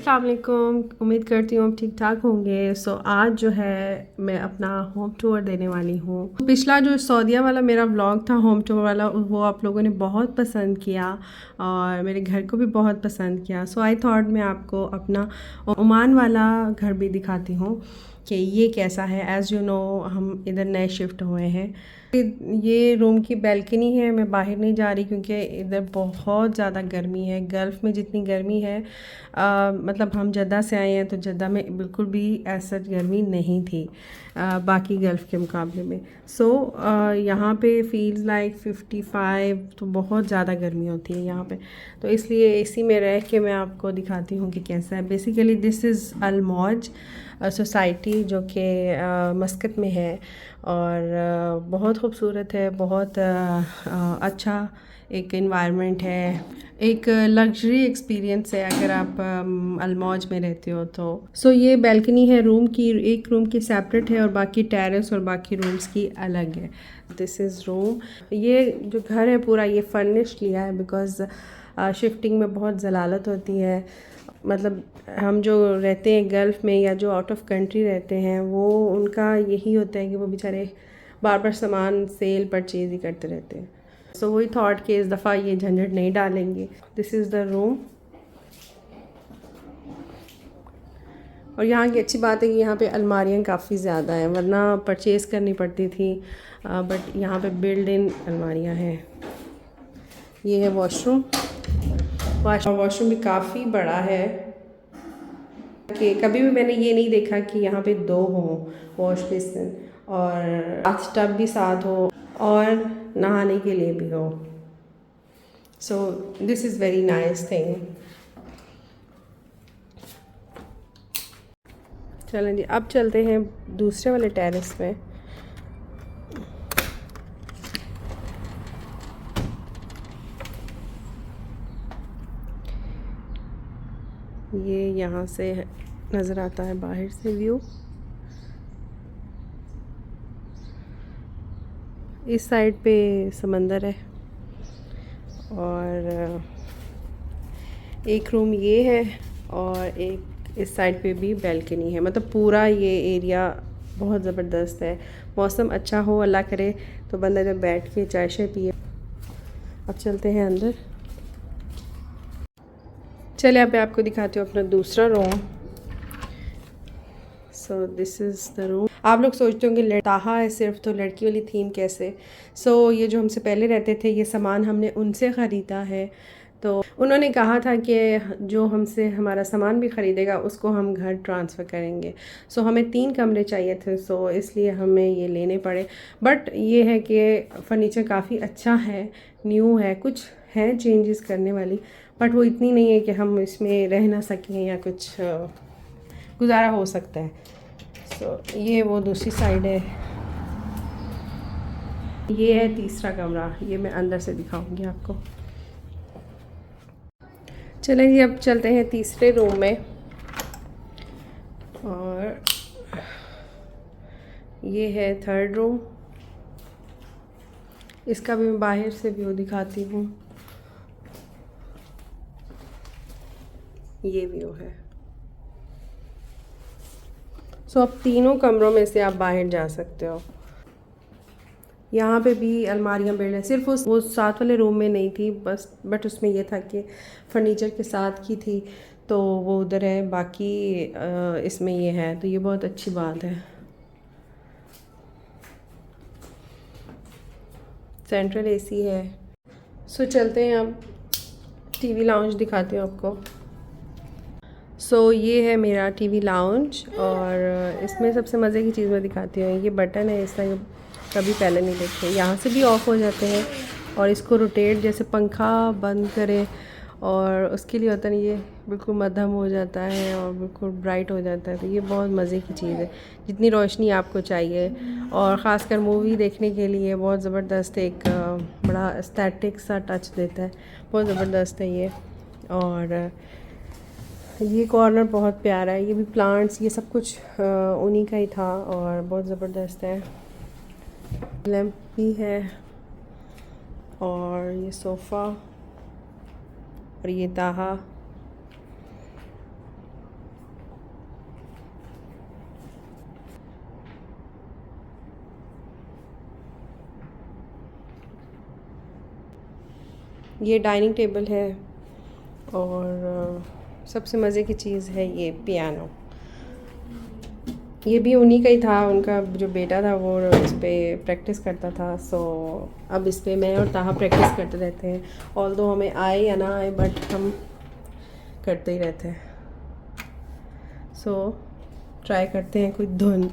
अस्सलाम वालेकुम। उम्मीद करती हूँ आप ठीक ठाक होंगे। आज जो है मैं अपना होम टूर देने वाली हूँ। पिछला जो सऊदीया वाला मेरा व्लॉग था होम टूर वाला, वो आप लोगों ने बहुत पसंद किया और मेरे घर को भी बहुत पसंद किया। आई थॉट मैं आपको अपना ओमान वाला घर भी दिखाती हूँ कि ये कैसा है। एज़ यू नो हम इधर नए शिफ्ट हुए हैं। ये रूम की बैल्कनी है। मैं बाहर नहीं जा रही क्योंकि इधर बहुत ज़्यादा गर्मी है। गल्फ़ में जितनी गर्मी है मतलब हम जद्दा से आए हैं तो जद्दा में बिल्कुल भी ऐसा गर्मी नहीं थी बाकी गल्फ़ के मुकाबले में। यहाँ पे फील्स लाइक 55, तो बहुत ज़्यादा गर्मी होती है यहाँ पे। तो इसलिए इसी में रह के मैं आपको दिखाती हूँ कि कैसा है। बेसिकली दिस इज़ अल मौज सोसाइटी जो कि मस्कत में है और बहुत खूबसूरत है। बहुत अच्छा एक इन्वायरमेंट है, एक लग्जरी एक्सपीरियंस है अगर आप अलमौज में रहते हो तो। ये बैल्कनी है रूम की। एक रूम की सेपरेट है और बाकी टेरेस और बाकी रूम्स की अलग है। This is room. ये जो घर है पूरा ये फर्निश लिया है बिकॉज़ शिफ्टिंग में बहुत ज़लालत होती है। मतलब हम जो रहते हैं गल्फ़ में या जो आउट ऑफ कंट्री रहते हैं वो उनका यही होता है कि वो बेचारे बार बार सामान सेल परचेज़ ही करते रहते हैं। वही थॉट कि इस दफ़ा ये झंझट नहीं डालेंगे। This is the room. और यहाँ की अच्छी बात है कि यहाँ पे अलमारियाँ काफ़ी ज़्यादा हैं, वरना परचेज़ करनी पड़ती थी बट यहाँ पे बिल्ड इन अलमारियाँ हैं। ये है वॉशरूम। वॉशरूम भी काफ़ी बड़ा है कि कभी भी मैंने ये नहीं देखा कि यहाँ पे 2 हों वॉश बेसिन और बाथ टब भी साथ हो और नहाने के लिए भी हो। This is very nice thing. चलें जी, अब चलते हैं दूसरे वाले टेरेस में। ये यहाँ से नज़र आता है बाहर से व्यू। इस साइड पे समंदर है और एक रूम ये है और एक इस साइड पे भी बैल्कनी है। मतलब पूरा ये एरिया बहुत ज़बरदस्त है। मौसम अच्छा हो अल्लाह करे तो बंदा इधर बैठ के चाय शाय पिए। अब चलते हैं अंदर। चलिए अब मैं आपको दिखाती हूँ अपना दूसरा room. This is the room. आप लोग सोचते होंगे ताहा है सिर्फ तो लड़की वाली थीम कैसे। ये जो हमसे पहले रहते थे ये सामान हमने उनसे ख़रीदा है। तो उन्होंने कहा था कि जो हमसे हमारा सामान भी ख़रीदेगा उसको हम घर ट्रांसफ़र करेंगे। हमें 3 कमरे चाहिए थे इसलिए हमें ये लेने पड़े। बट ये है कि फ़र्नीचर काफ़ी अच्छा है, न्यू है। कुछ है चेंजेस करने वाली बट वो इतनी नहीं है कि हम इसमें रह ना सकें या कुछ गुजारा हो सकता है। ये वो दूसरी साइड है। ये है तीसरा कमरा। ये मैं अंदर से दिखाऊंगी आपको। चलें जी अब चलते हैं तीसरे रूम में। और ये है थर्ड रूम। इसका भी मैं बाहर से व्यू दिखाती हूँ। ये व्यू है। अब तीनों कमरों में से आप बाहर जा सकते हो। यहाँ पे भी अलमारियाँ बिल्ड हैं। सिर्फ वो साथ वाले रूम में नहीं थी बस, बट उसमें ये था कि फर्नीचर के साथ की थी तो वो उधर है। बाकी इसमें ये है तो ये बहुत अच्छी बात है। सेंट्रल एसी है। चलते हैं अब टीवी लाउंज दिखाती हूँ आपको। ये है मेरा टीवी लाउंज और इसमें सबसे मज़े की चीज़ मैं दिखाती हूँ। ये बटन है, इसका कभी पहले नहीं देखे। यहाँ से भी ऑफ़ हो जाते हैं और इसको रोटेट जैसे पंखा बंद करें और उसके लिए होता नहीं, ये बिल्कुल मध्यम हो जाता है और बिल्कुल ब्राइट हो जाता है। तो ये बहुत मज़े की चीज़ है, जितनी रोशनी आपको चाहिए। और ख़ासकर मूवी देखने के लिए बहुत ज़बरदस्त एक बड़ा एस्थेटिक सा टच देता है। बहुत ज़बरदस्त है ये। और ये कॉर्नर बहुत प्यारा है। ये भी प्लांट्स ये सब कुछ उन्हीं का ही था और बहुत ज़बरदस्त है। लैंप भी है और ये सोफ़ा और ये ताहा। ये डाइनिंग टेबल है और सबसे मज़े की चीज़ है ये पियानो। ये भी उन्हीं का ही था, उनका जो बेटा था वो इस पर प्रैक्टिस करता था। सो अब इस पर मैं और ताहा प्रैक्टिस करते रहते हैं, ऑल्दो हमें आए या ना आए बट हम करते ही रहते हैं। सो ट्राई करते हैं कोई धुन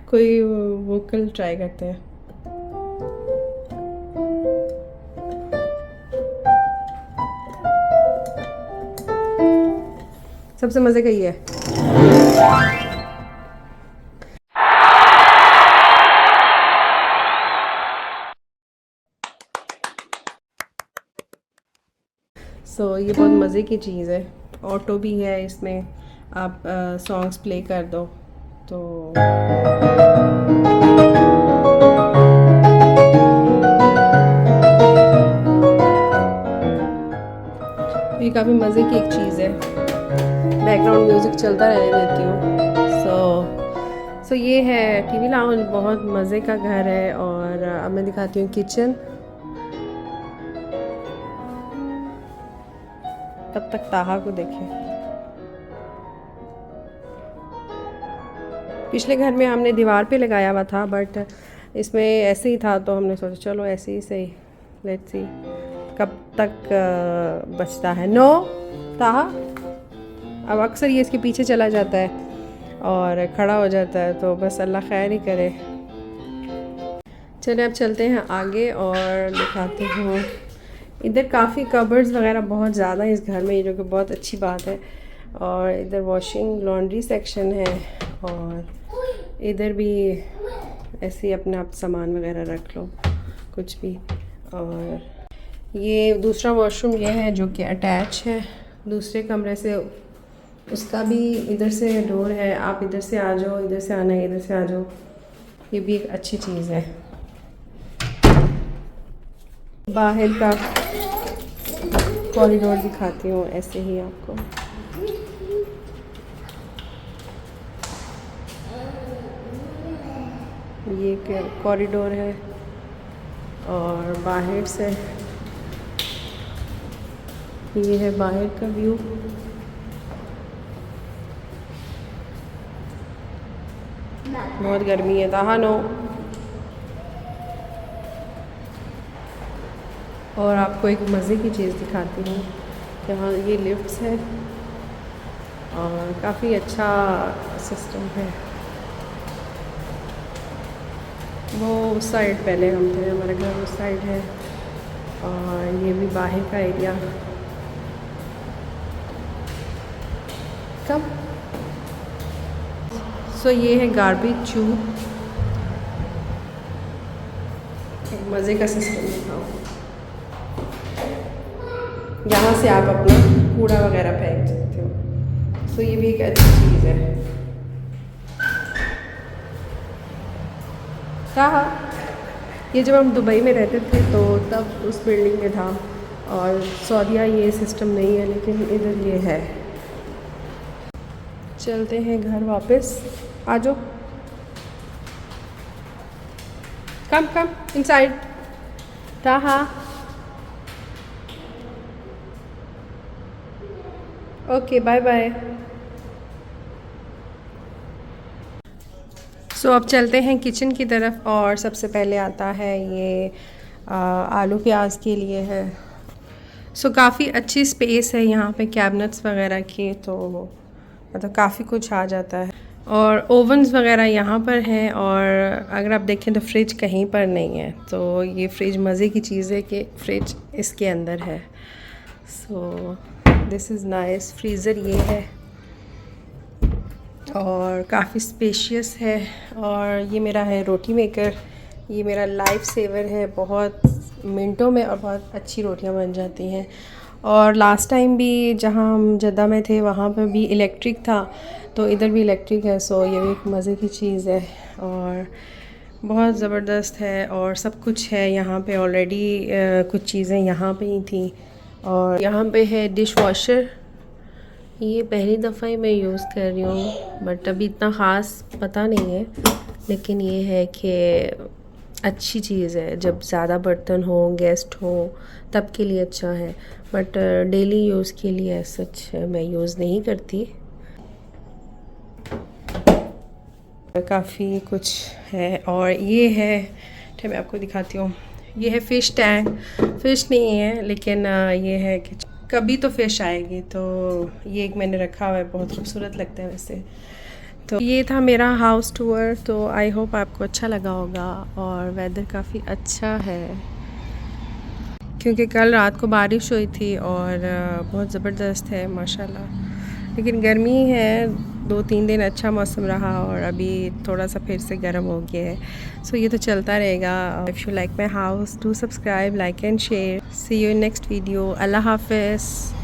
कोई वोकल ट्राई करते हैं। सबसे मज़े का ये है। ये बहुत मज़े की चीज़ है। ऑटो भी है इसमें, आप सॉन्ग्स प्ले कर दो तो ये काफ़ी मज़े की एक चीज़ है। बैकग्राउंड म्यूज़िक चलता रहने देती हूँ। सो ये है टीवी लाउंज, बहुत मज़े का घर है। और अब मैं दिखाती हूँ किचन। तब तक ताहा को देखें। पिछले घर में हमने दीवार पे लगाया हुआ था बट इसमें ऐसे ही था तो हमने सोचा चलो ऐसे ही सही, लेट्स सी कब तक बचता है। नो ताहा, अब अक्सर ये इसके पीछे चला जाता है और खड़ा हो जाता है, तो बस अल्लाह खैर ही करे। चलिए अब चलते हैं आगे और दिखाते हूँ। इधर काफ़ी कबर्ड्स वगैरह बहुत ज़्यादा है इस घर में, जो कि बहुत अच्छी बात है। और इधर वॉशिंग लॉन्ड्री सेक्शन है और इधर भी ऐसे ही अपना आप सामान वगैरह रख लो कुछ भी। और ये दूसरा वॉशरूम ये है जो कि अटैच है दूसरे कमरे से, उसका भी इधर से डोर है, आप इधर से आ जाओ, इधर से आना है, इधर से आ जाओ। ये भी एक अच्छी चीज़ है। बाहर का कॉरिडोर दिखाती हूँ ऐसे ही आपको। ये कॉरिडोर है और बाहर से ये है बाहर का व्यू। बहुत गर्मी है ताहा नो। और आपको एक मज़े की चीज़ दिखाती हूँ। यहाँ ये लिफ्ट्स है और काफ़ी अच्छा सिस्टम है। वो उस साइड पहले हम थे, हमारा घर उस साइड है। और ये भी बाहर का एरिया। कब ये है गार्बेज चूब। मज़े का सिस्टम दिखाओ। यहाँ से आप अपना कूड़ा वगैरह फेंक सकते हो। ये भी एक अच्छी चीज़ है। कहा ये जब हम दुबई में रहते थे तो तब उस बिल्डिंग में था, और सऊदीया ये सिस्टम नहीं है, लेकिन इधर ये है। चलते हैं घर वापस। आ जाओ, come inside Taha. Okay bye bye. अब चलते हैं किचन की तरफ। और सबसे पहले आता है ये आलू प्याज के लिए है। काफ़ी अच्छी स्पेस है यहाँ पे कैबिनेट्स वगैरह की, तो मतलब काफ़ी कुछ आ जाता है। और ओवन्स वगैरह यहाँ पर हैं। और अगर आप देखें तो फ्रिज कहीं पर नहीं है, तो ये फ्रिज मज़े की चीज़ है कि फ्रिज इसके अंदर है। This is nice. फ्रीज़र ये है और काफ़ी स्पेशियस है। और ये मेरा है रोटी मेकर। ये मेरा लाइफ सेवर है, बहुत मिनटों में और बहुत अच्छी रोटियां बन जाती हैं। और लास्ट टाइम भी जहाँ हम जद्दा में थे वहाँ पर भी इलेक्ट्रिक था, तो इधर भी इलेक्ट्रिक है। ये भी एक मज़े की चीज़ है और बहुत ज़बरदस्त है। और सब कुछ है यहाँ पे ऑलरेडी। कुछ चीज़ें यहाँ पे ही थी। और यहाँ पे है डिश वॉशर। ये पहली दफ़ा ही मैं यूज़ कर रही हूँ, बट अभी इतना ख़ास पता नहीं है। लेकिन ये है कि अच्छी चीज़ है। जब ज़्यादा बर्तन हो, गेस्ट हो, तब के लिए अच्छा है, बट डेली यूज़ के लिए सच मैं यूज़ नहीं करती। काफ़ी कुछ है। और ये है, मैं आपको दिखाती हूँ, ये है फ़िश टैंक। फ़िश नहीं है लेकिन ये है कि कभी तो फ़िश आएगी, तो ये एक मैंने रखा हुआ है, बहुत खूबसूरत लगता है वैसे। तो ये था मेरा हाउस टूर। तो आई होप आपको अच्छा लगा होगा। और वेदर काफ़ी अच्छा है क्योंकि कल रात को बारिश हुई थी और बहुत ज़बरदस्त है माशाल्लाह। लेकिन गर्मी है, 2-3 दिन अच्छा मौसम रहा और अभी थोड़ा सा फिर से गर्म हो गया है। सो ये तो चलता रहेगा। If you like my house, do subscribe, like and share. See you in next video. अल्लाह हाफ़िज़।